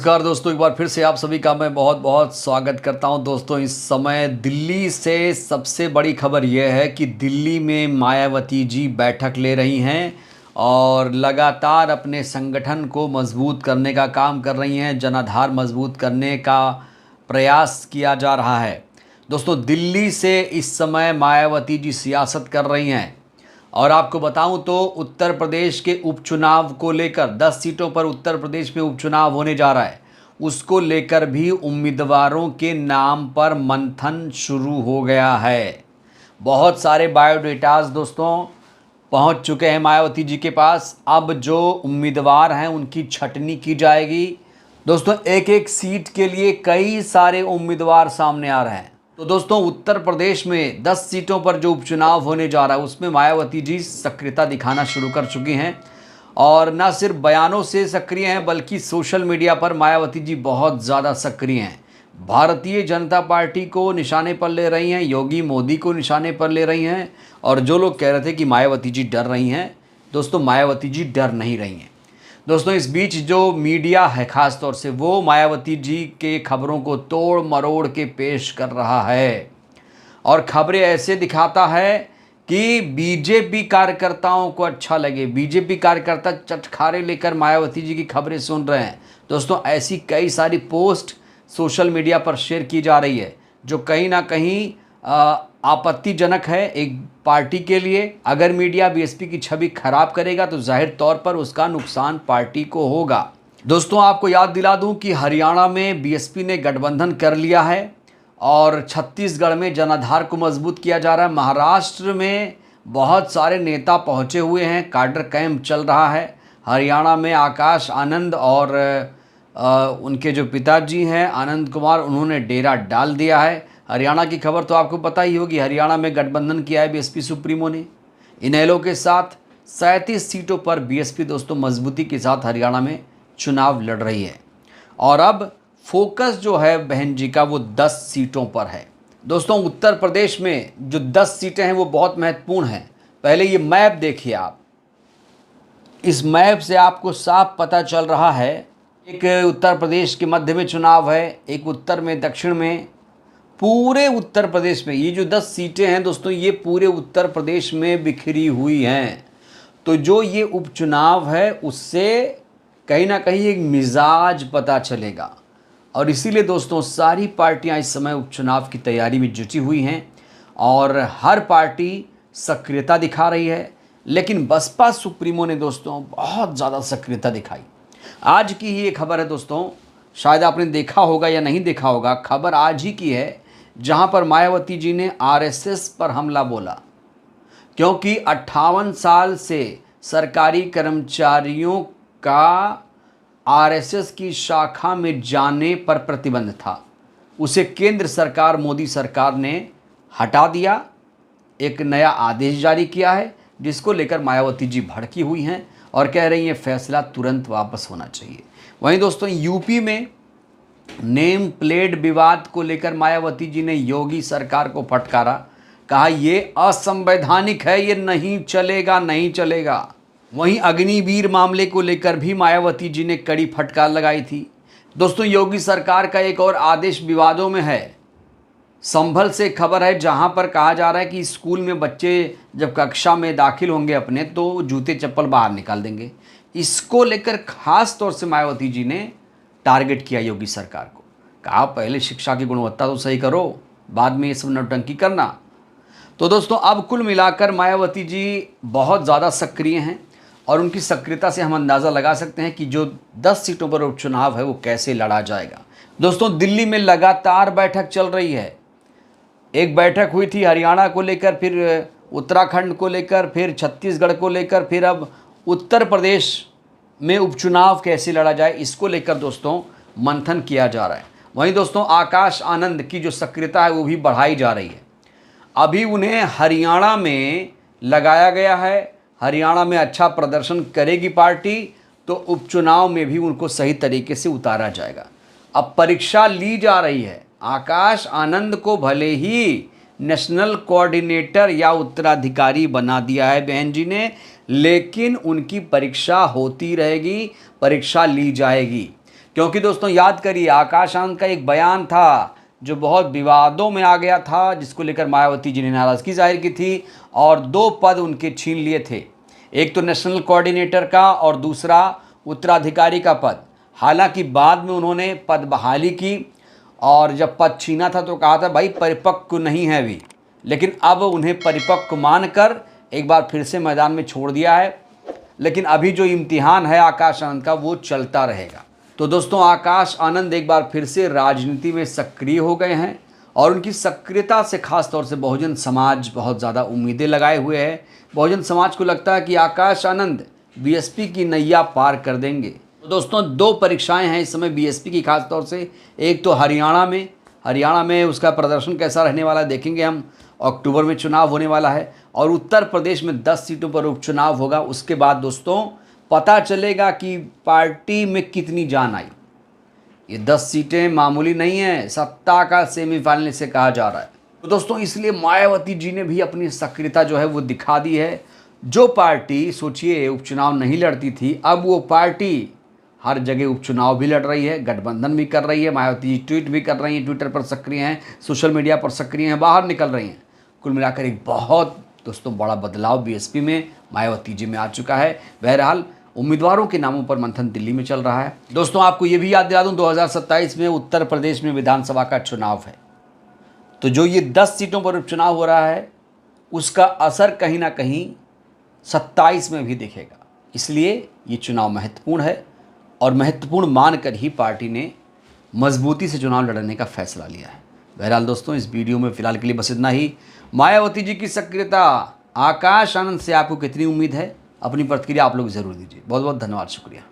नमस्कार दोस्तों, एक बार फिर से आप सभी का मैं बहुत बहुत स्वागत करता हूं। दोस्तों, इस समय दिल्ली से सबसे बड़ी खबर यह है कि दिल्ली में मायावती जी बैठक ले रही हैं और लगातार अपने संगठन को मजबूत करने का काम कर रही हैं। जनाधार मजबूत करने का प्रयास किया जा रहा है। दोस्तों, दिल्ली से इस समय मायावती जी सियासत कर रही हैं और आपको बताऊं तो उत्तर प्रदेश के उपचुनाव को लेकर 10 सीटों पर उत्तर प्रदेश में उपचुनाव होने जा रहा है, उसको लेकर भी उम्मीदवारों के नाम पर मंथन शुरू हो गया है। बहुत सारे बायोडेटाज दोस्तों पहुंच चुके हैं मायावती जी के पास। अब जो उम्मीदवार हैं उनकी छटनी की जाएगी। दोस्तों, एक एक सीट के लिए कई सारे उम्मीदवार सामने आ रहे हैं। तो दोस्तों, उत्तर प्रदेश में 10 सीटों पर जो उपचुनाव होने जा रहा है उसमें मायावती जी सक्रियता दिखाना शुरू कर चुकी हैं और न सिर्फ बयानों से सक्रिय हैं बल्कि सोशल मीडिया पर मायावती जी बहुत ज़्यादा सक्रिय हैं। भारतीय जनता पार्टी को निशाने पर ले रही हैं, योगी मोदी को निशाने पर ले रही हैं। और जो लोग कह रहे थे कि मायावती जी डर रही हैं, दोस्तों मायावती जी डर नहीं रही हैं। दोस्तों, इस बीच जो मीडिया है ख़ास तौर से वो मायावती जी के खबरों को तोड़ मरोड़ के पेश कर रहा है और खबरें ऐसे दिखाता है कि बीजेपी कार्यकर्ताओं को अच्छा लगे। बीजेपी कार्यकर्ता चटखारे लेकर मायावती जी की खबरें सुन रहे हैं। दोस्तों, ऐसी कई सारी पोस्ट सोशल मीडिया पर शेयर की जा रही है जो कहीं ना कहीं आपत्तिजनक है एक पार्टी के लिए। अगर मीडिया बीएसपी की छवि खराब करेगा तो जाहिर तौर पर उसका नुकसान पार्टी को होगा। दोस्तों, आपको याद दिला दूं कि हरियाणा में बीएसपी ने गठबंधन कर लिया है और छत्तीसगढ़ में जनाधार को मजबूत किया जा रहा है। महाराष्ट्र में बहुत सारे नेता पहुंचे हुए हैं, कार्डर कैंप चल रहा है। हरियाणा में आकाश आनंद और उनके जो पिताजी हैं आनंद कुमार, उन्होंने डेरा डाल दिया है। हरियाणा की खबर तो आपको पता ही होगी, हरियाणा में गठबंधन किया है बीएसपी सुप्रीमो ने इनेलो के साथ। 37 सीटों पर बीएसपी दोस्तों मजबूती के साथ हरियाणा में चुनाव लड़ रही है और अब फोकस जो है बहन जी का वो 10 सीटों पर है। दोस्तों, उत्तर प्रदेश में जो 10 सीटें हैं वो बहुत महत्वपूर्ण हैं। पहले ये मैप देखिए आप। इस मैप से आपको साफ पता चल रहा है, एक उत्तर प्रदेश के मध्य में चुनाव है, एक उत्तर में, दक्षिण में। पूरे उत्तर प्रदेश में ये जो 10 सीटें हैं दोस्तों, ये पूरे उत्तर प्रदेश में बिखरी हुई हैं। तो जो ये उपचुनाव है उससे कहीं ना कहीं एक मिजाज पता चलेगा और इसीलिए दोस्तों सारी पार्टियां इस समय उपचुनाव की तैयारी में जुटी हुई हैं और हर पार्टी सक्रियता दिखा रही है। लेकिन बसपा सुप्रीमो ने दोस्तों बहुत ज़्यादा सक्रियता दिखाई। आज की ही ये खबर है दोस्तों, शायद आपने देखा होगा या नहीं देखा होगा, खबर आज ही की है जहां पर मायावती जी ने आरएसएस पर हमला बोला, क्योंकि 58 साल से सरकारी कर्मचारियों का आरएसएस की शाखा में जाने पर प्रतिबंध था। उसे केंद्र सरकार, मोदी सरकार ने हटा दिया। एक नया आदेश जारी किया है जिसको लेकर मायावती जी भड़की हुई हैं और कह रही हैं फैसला तुरंत वापस होना चाहिए। वहीं दोस्तों यूपी में नेम प्लेट विवाद को लेकर मायावती जी ने योगी सरकार को फटकारा, कहा ये असंवैधानिक है, ये नहीं चलेगा, नहीं चलेगा। वहीं अग्निवीर मामले को लेकर भी मायावती जी ने कड़ी फटकार लगाई थी। दोस्तों, योगी सरकार का एक और आदेश विवादों में है। संभल से खबर है जहां पर कहा जा रहा है कि स्कूल में बच्चे जब कक्षा में दाखिल होंगे अपने तो जूते चप्पल बाहर निकाल देंगे। इसको लेकर खास तौर से मायावती जी ने टारगेट किया योगी सरकार को। कहा पहले शिक्षा की गुणवत्ता तो सही करो, बाद में ये सब नौटंकी करना। तो दोस्तों, अब कुल मिलाकर मायावती जी बहुत ज़्यादा सक्रिय हैं और उनकी सक्रियता से हम अंदाज़ा लगा सकते हैं कि जो 10 सीटों पर उपचुनाव है वो कैसे लड़ा जाएगा। दोस्तों, दिल्ली में लगातार बैठक चल रही है। एक बैठक हुई थी हरियाणा को लेकर, फिर उत्तराखंड को लेकर, फिर छत्तीसगढ़ को लेकर, फिर अब उत्तर प्रदेश में उपचुनाव कैसे लड़ा जाए इसको लेकर दोस्तों मंथन किया जा रहा है। वहीं दोस्तों आकाश आनंद की जो सक्रियता है वो भी बढ़ाई जा रही है। अभी उन्हें हरियाणा में लगाया गया है। हरियाणा में अच्छा प्रदर्शन करेगी पार्टी तो उपचुनाव में भी उनको सही तरीके से उतारा जाएगा। अब परीक्षा ली जा रही है। आकाश आनंद को भले ही नेशनल कोऑर्डिनेटर या उत्तराधिकारी बना दिया है बहन जी ने, लेकिन उनकी परीक्षा होती रहेगी, परीक्षा ली जाएगी। क्योंकि दोस्तों याद करिए, आकाश आनंद का एक बयान था जो बहुत विवादों में आ गया था, जिसको लेकर मायावती जी ने नाराज़गी जाहिर की थी और 2 पद उनके छीन लिए थे। एक तो नेशनल कोऑर्डिनेटर का और दूसरा उत्तराधिकारी का पद। हालांकि बाद में उन्होंने पद बहाली की और जब पद छीना था तो कहा था भाई परिपक्व नहीं है अभी, लेकिन अब उन्हें परिपक्व मानकर एक बार फिर से मैदान में छोड़ दिया है। लेकिन अभी जो इम्तिहान है आकाश आनंद का वो चलता रहेगा। तो दोस्तों आकाश आनंद एक बार फिर से राजनीति में सक्रिय हो गए हैं और उनकी सक्रियता से खास तौर से बहुजन समाज बहुत ज़्यादा उम्मीदें लगाए हुए है। बहुजन समाज को लगता है कि आकाश आनंद बीएसपी की नैया पार कर देंगे। तो दोस्तों 2 परीक्षाएं हैं इस समय बीएसपी की खास तौर से। एक तो हरियाणा में उसका प्रदर्शन कैसा रहने वाला है देखेंगे हम। अक्टूबर में चुनाव होने वाला है और उत्तर प्रदेश में 10 सीटों पर उपचुनाव होगा। उसके बाद दोस्तों पता चलेगा कि पार्टी में कितनी जान आई। ये 10 सीटें मामूली नहीं है, सत्ता का सेमीफाइनल से कहा जा रहा है। तो दोस्तों इसलिए मायावती जी ने भी अपनी सक्रियता जो है वो दिखा दी है। जो पार्टी सोचिए उपचुनाव नहीं लड़ती थी, अब वो पार्टी हर जगह उपचुनाव भी लड़ रही है, गठबंधन भी कर रही है। मायावती जी ट्वीट भी कर रही हैं, ट्विटर पर सक्रिय हैं, सोशल मीडिया पर सक्रिय हैं, बाहर निकल रही हैं। कुल मिलाकर एक बहुत दोस्तों बड़ा बदलाव बीएसपी में मायावती जी में आ चुका है। बहरहाल उम्मीदवारों के नामों पर मंथन दिल्ली में चल रहा है। दोस्तों आपको ये भी याद दिला दूं 2027 में उत्तर प्रदेश में विधानसभा का चुनाव है। तो जो ये 10 सीटों पर उपचुनाव हो रहा है उसका असर कहीं ना कहीं 27 में भी दिखेगा। इसलिए ये चुनाव महत्वपूर्ण है और महत्वपूर्ण मानकर ही पार्टी ने मजबूती से चुनाव लड़ने का फैसला लिया है। बहरहाल दोस्तों इस वीडियो में फिलहाल के लिए बस इतना ही। मायावती जी की सक्रियता, आकाश आनंद से आपको कितनी उम्मीद है, अपनी प्रतिक्रिया आप लोग जरूर दीजिए। बहुत बहुत धन्यवाद, शुक्रिया।